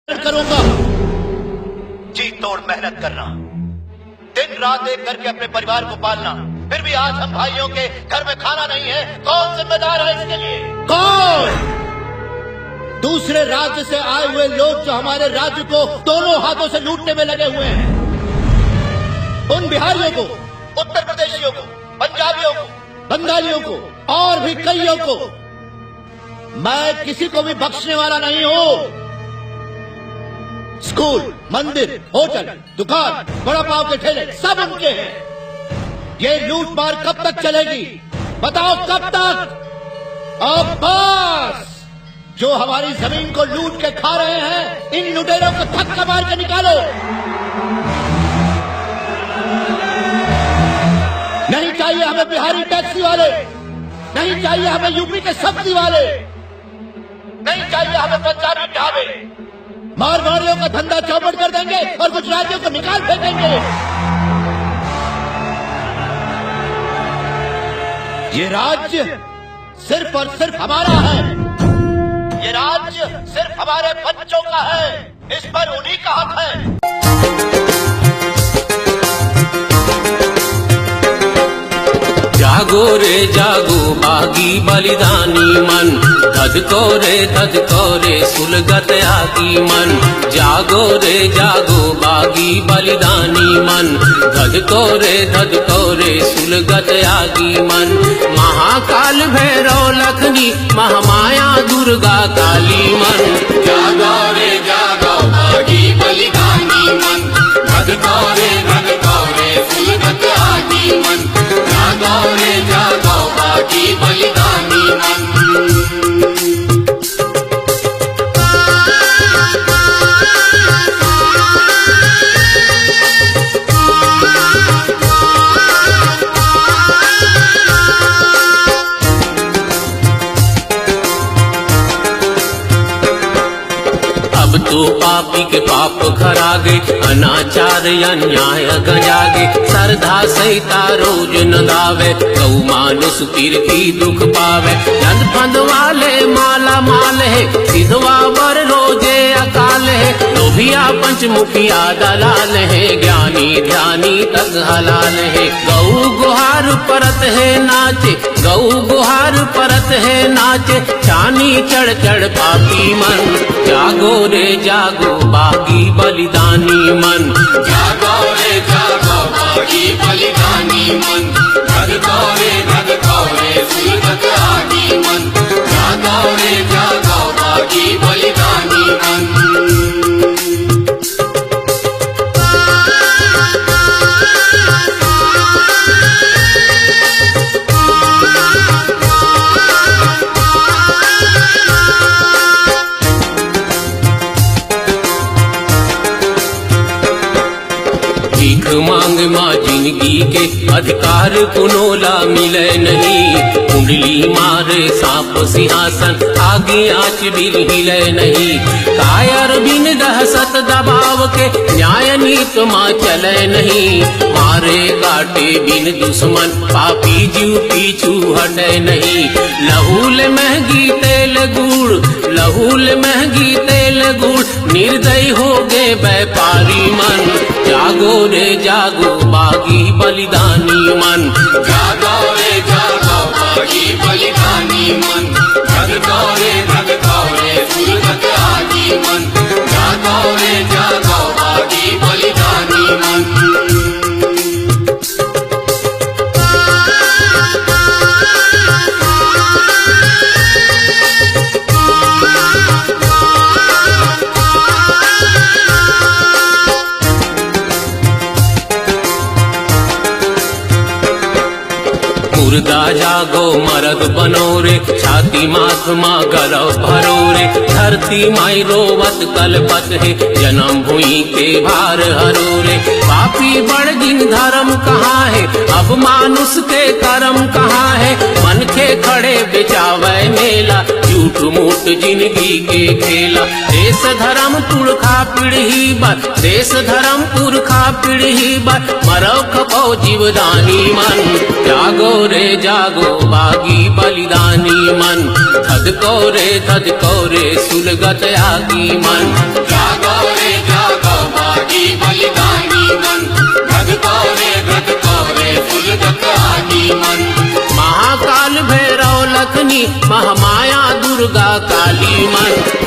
करूंगा। जी तोड़ मेहनत करना, दिन रात एक करके अपने परिवार को पालना, फिर भी आज हम भाइयों के घर में खाना नहीं है। कौन जिम्मेदार है इसके लिए? कौन? दूसरे राज्य से आए हुए लोग जो हमारे राज्य को दोनों हाथों से लूटने में लगे हुए हैं, उन बिहारियों को, उत्तर प्रदेशियों को, पंजाबियों को, बंगालियों को और भी कईयों को मैं किसी को भी बख्शने वाला नहीं हूं। स्कूल, मंदिर, होटल, दुकान, बड़ा पाव के ठेले सब उनके हैं। ये लूट मार कब तक चलेगी? बताओ कब तक? अब बस, जो हमारी जमीन को लूट के खा रहे हैं, इन लुटेरों को धक्का मार के निकालो। नहीं चाहिए हमें बिहारी टैक्सी वाले, नहीं चाहिए हमें यूपी के सब्जी वाले, नहीं चाहिए हमें पंजाबी ढाबे। मारवाड़ियों का धंधा चौपट कर देंगे और गुजरातियों को निकाल फेंकेंगे। ये राज्य सिर्फ और सिर्फ हमारा है। ये राज्य सिर्फ हमारे बच्चों का है। इस पर उन्हीं का हक है। जागो रे जागो बागी बलिदानी मन, धधको रे सुलगत आगी मन। जागो रे जागो बागी बलिदानी मन, धधको रे सुलगत आगी मन। महाकाल भैरव लखनी महामाया दुर्गा काली मन। जागो रे जागो बागी बलिदानी मन, धधको रे सुलगत आगी मन। जागो रे जागो बागी बलिदानी मन। तो पापी के पाप खरागे, अनाचार अन्याय गजागे। श्रद्धा सहिता रोज न दावे, गौ मानुष पीर की दुख पावे। जन फंद वाले माला माल है, सिधवा बर रोजे अकाल है। लोभिया पंचमुखिया दलाल है, ज्ञानी ध्यानी तक हलाल है। गौ गुहार परत है नाचे, गौ गुहार परत है नाचे। चानी चढ़ चढ़ पापी मन। जागो रे जागो बागी बलिदानी मन। जागो रे जागो बागी बलिदानी मन। धधको रे सुलगत आगी मन। जागो रे जागो बागी बलिदानी मन। भीख मांग माँ जिंदगी के अधिकार पुनोला मिले नहीं। कुंडली मारे सांप सिंहासन, आगे आँच बिल हिले नहीं। कायर बिन दहशत दबाव के, न्याय नीत माँ चले नहीं। मारे काटे बिन दुश्मन, पापी जीव पीछू हटे नहीं। लहूल महंगी तेल गुड़, लहूल महंगी तेल गुड़। निर्दयी हो गए व्यापारी मन। जागो रे जागो बागी बलिदानी मन। जागो रे जागो बागी बलिदानी मन। धधको रे सुलगत आगी मन। जागो रे जागो बागी बलिदानी मन। मुर्दा जागो मरद बनो रे, छाती माथ माँ गरव भरो रे। धरती माई रोवत कलपत है, जन्म भूमि के भार हरो रे। पापी बड़गिन धर्म कहाँ है, अब मानुष के कर्म कहाँ है। मन के खड़े बेचावे मेला, झूठ मूठ जिंदगी के खेला। देश धर्म पुरखा पीढ़ी बर, देश धर्म पुरखा पीढ़ी बर। मरो खपो जीवदानी मन। जागो रे जागो बागी बलिदानी मन। धधको रे सुलगत आगी मन। महामाया दुर्गा काली मन।